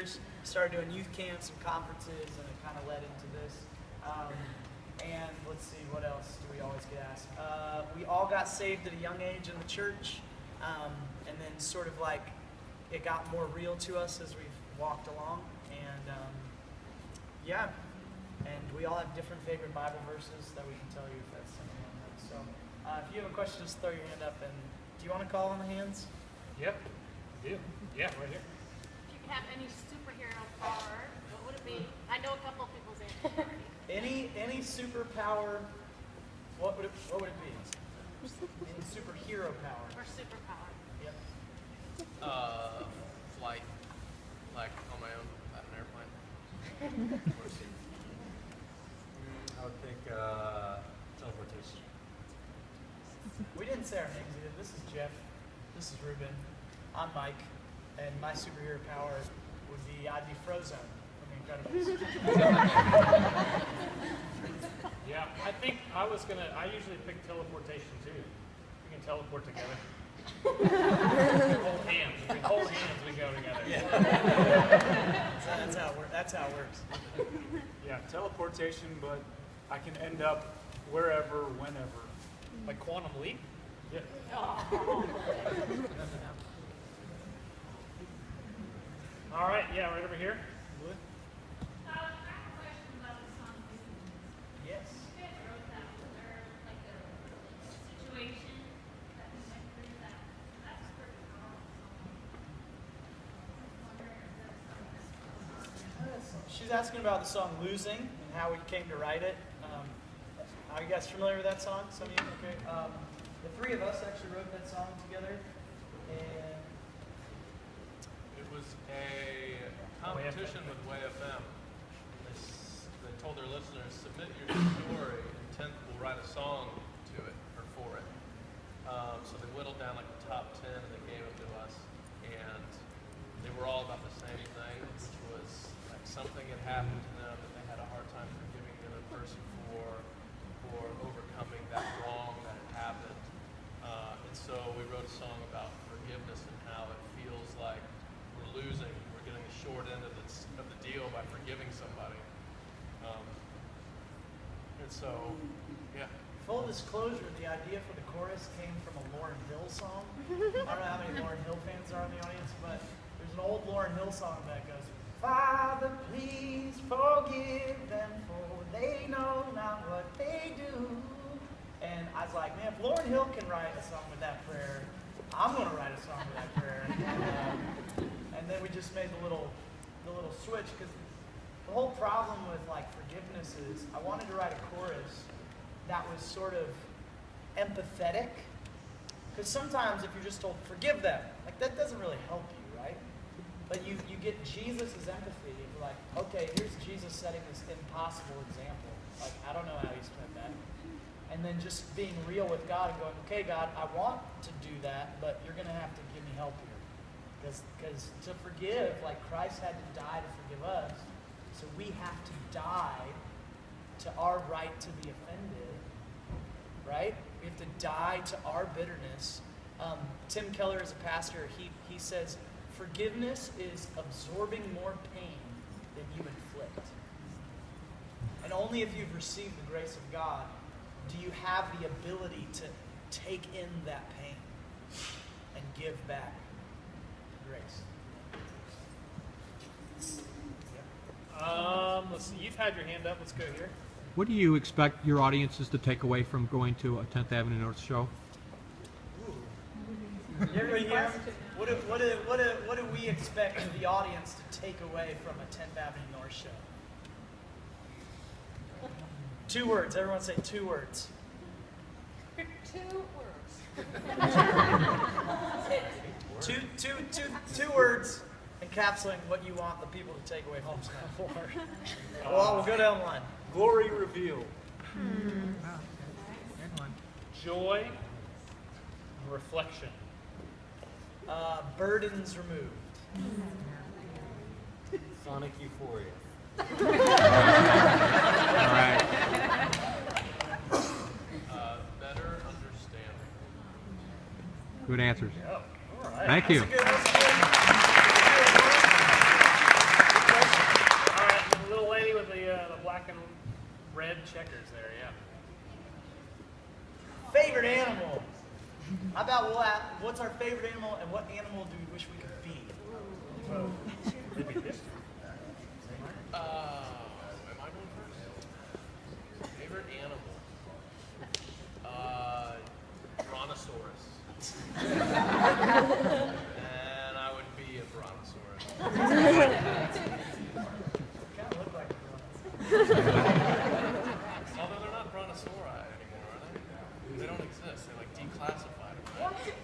years. Started doing youth camps and conferences, and it kind of led into this. And let's see, what else do we always get asked? We all got saved at a young age in the church, and then sort of like it got more real to us as we've walked along. And yeah, and we all have different favorite Bible verses that we can tell you if that's something on that. So if you have a question, just throw your hand up. And do you want to call on the hands? Yep, I do. Yeah, right here. If you could have any superhero power, what would it be? I know a couple of people's answers already. Any superpower, what would it be? Any superhero power. Or superpower. Yep. Flight, like on my own, at an airplane. I would think teleportation. We didn't say our names either. This is Jeff. This is Ruben. I'm Mike. And my superhero power would be I'd be Frozone from The Incredibles. Yeah, I think I usually pick teleportation too. We can teleport together. Hold hands. If we hold hands, we go together. Yeah. That's how it works. Yeah, teleportation, but I can end up wherever, whenever. Like quantum leap? Yeah. All right, yeah, right over here. I have a question about the song. Yes. You guys wrote that. Was there like a situation that you went through that? That's pretty powerful. She's asking about the song Losing and how we came to write it. Are you guys familiar with that song? Some of you? Okay. The three of us actually wrote that song together. And It was a competition with WayFM. They told their listeners, submit your story, and 10th will write a song to it, or for it. So they whittled down like the top 10 and they gave it to us. And they were all about the same thing, which was like something had happened to them that they had a hard time forgiving the other person for overcoming that wrong that had happened. And so we wrote a song about forgiveness and how it feels like we're losing, we're getting the short end of the deal by forgiving somebody. And so, yeah. full disclosure, the idea for the chorus came from a Lauryn Hill song. I don't know how many Lauryn Hill fans are in the audience, but there's an old Lauryn Hill song that goes, Father, please forgive them, for they know not what they do. And I was like, man, if Lauryn Hill can write a song with that prayer, I'm going to write a song with that prayer. And then we just made the little switch, because the whole problem with like forgiveness is I wanted to write a chorus that was sort of empathetic. Because sometimes if you're just told, forgive them, like that doesn't really help you, right? But you get Jesus' empathy. You're like, okay, here's Jesus setting this impossible example. Like, I don't know how he spent that. And then just being real with God and going, okay, God, I want to do that, but you're going to have to give me help here. Because to forgive, like Christ had to die to forgive us, so we have to die to our right to be offended, right? We have to die to our bitterness. Tim Keller is a pastor. He says, forgiveness is absorbing more pain than you inflict. And only if you've received the grace of God do you have the ability to take in that pain and give back grace. Let's see. You've had your hand up. Let's go here. What do you expect your audiences to take away from going to a 10th Avenue North show? What do we expect the audience to take away from a 10th Avenue North show? 2 words. Everyone say 2 words. 2 words. Two words encapsulating what you want the people to take away from tonight. Well, we'll go down the line. Glory revealed. Joy and reflection. Burdens removed. Sonic euphoria. All right. Better understanding. Good answers. Oh, all right. Thank you. That's a good checkers there, yeah. Favorite animal? How about what's our favorite animal and what animal do we wish we could be? Maybe this. Am I going first? Favorite animal? Brontosaurus. And I would be a brontosaurus. Kind of look like a Although they're not brontosauri anymore, are they? They don't exist. They're like declassified. Right?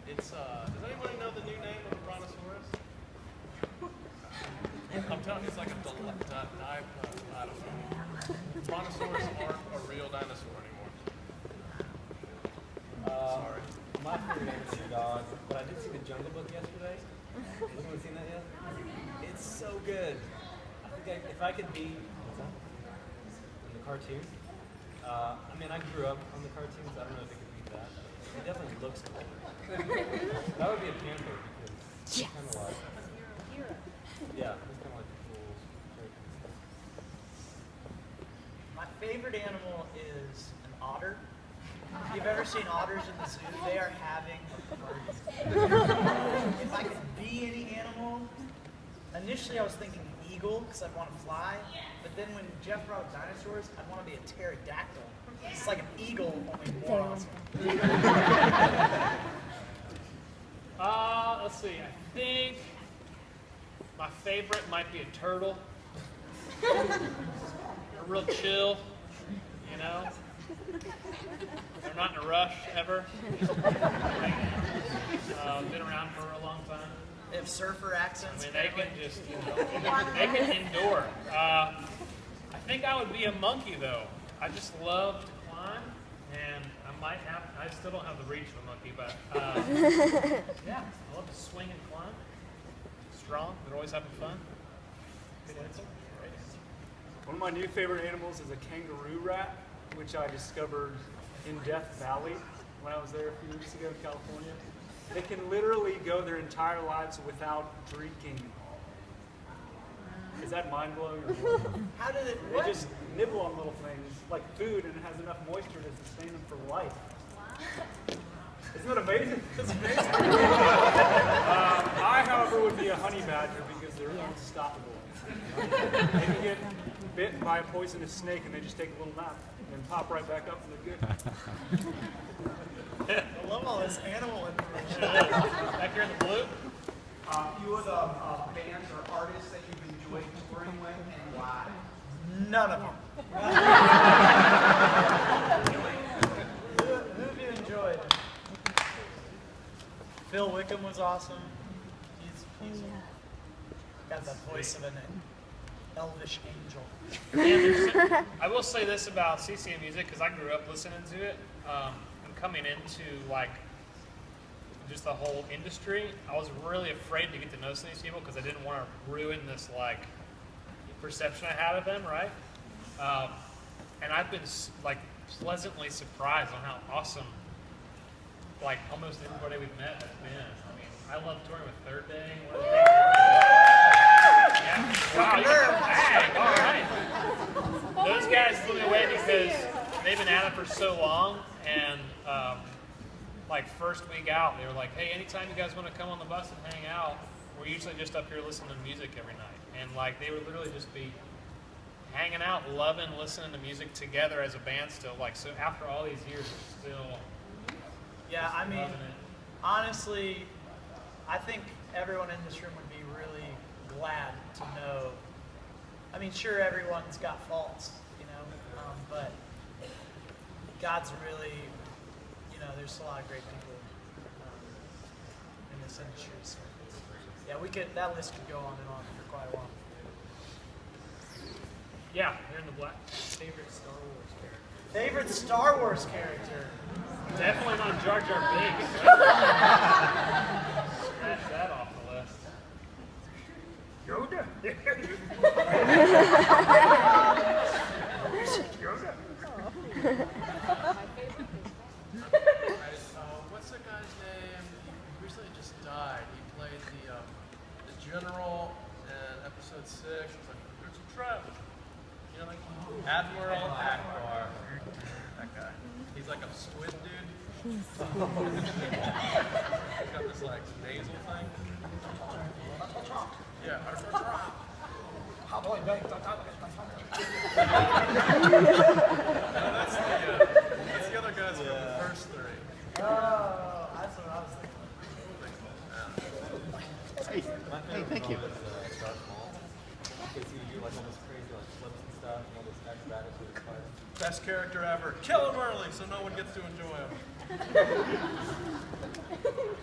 It's does anybody know the new name of a brontosaurus? I'm telling you, it's like a I don't know. Brontosaurus aren't a real dinosaur anymore. Sorry. My favorite animal is a dog, but I did see the Jungle Book yesterday. Has anyone seen that yet? It's so good. I think if I could be, what's that? In the cartoon. I mean, I grew up on the cartoons. I don't know if it could be that. It definitely looks cool. That would be a panther because it's kind of like, yeah, it's kind of like a cool character. My favorite animal is an otter. If you've ever seen otters in the zoo, they are having a party. If I could be any animal, initially I was thinking eagle because I'd want to fly, but then when Jeff brought up dinosaurs, I'd want to be a pterodactyl. It's like an eagle, only more awesome. Let's see. I think my favorite might be a turtle. They're real chill, you know. They're not in a rush ever. Been around for a long time. They have surfer accents. I mean, they can just, they can endure. I think I would be a monkey though. I just love to climb, and I still don't have the reach of a monkey, but yeah, I love to swing and climb. Strong, they're always having fun. Good answer. Great answer. One of my new favorite animals is a kangaroo rat, which I discovered in Death Valley when I was there a few weeks ago in California. They can literally go their entire lives without drinking. Is that mind-blowing? Or what? How did it? They What? just nibble on little things like food, and it has enough moisture to sustain them for life. Isn't that amazing? That's amazing. I, however, would be a honey badger because they're unstoppable. They can get bitten by a poisonous snake and they just take a little nap and then pop right back up and they're good. I love all this animal information. Back here in the blue. Few of the bands or artists that you've enjoyed touring with and why? None of them. Who have you enjoyed? Phil Wickham was awesome. He's got the voice of an elvish angel. And I will say this about CCM music because I grew up listening to it. And coming into like just the whole industry, I was really afraid to get to know some of these people because I didn't want to ruin this like perception I had of them, right? And I've been like pleasantly surprised on how awesome like almost everybody we've met has been. I mean, I love touring with Third Day. One of the things yeah. Wow, you can all right. Those guys blew me away because they've been at it for so long, and like first week out, they were like, "Hey, anytime you guys want to come on the bus and hang out, we're usually just up here listening to music every night." And like they would literally just be hanging out, loving, listening to music together as a band still. Like so, after all these years, they're still Yeah, I mean, loving it. honestly, I think everyone in this room would be really glad to know. I mean, sure, everyone's got faults, you know, but God's really, you know, there's a lot of great people in this industry. So, yeah, that list could go on and on for quite a while. Yeah, they're in the black. Favorite Star Wars character? Favorite Star Wars character? Definitely not Jar Jar Binks. Scratch that off the list. Yoda. Yoda. What's that guy's name? He recently just died. He played the general in episode 6. It's like, there's a trap. You know, like Admiral Akbar. That guy. He's like a squid dude. He's got this like nasal thing. Yeah. That's the other guys from the first three. Oh, that's what I was thinking. Hey, thank you. Darth Maul. Because you do like all this crazy like flips and stuff, and all this acrobatics with his fighting. Best character ever. Kill him early so no one gets to enjoy him.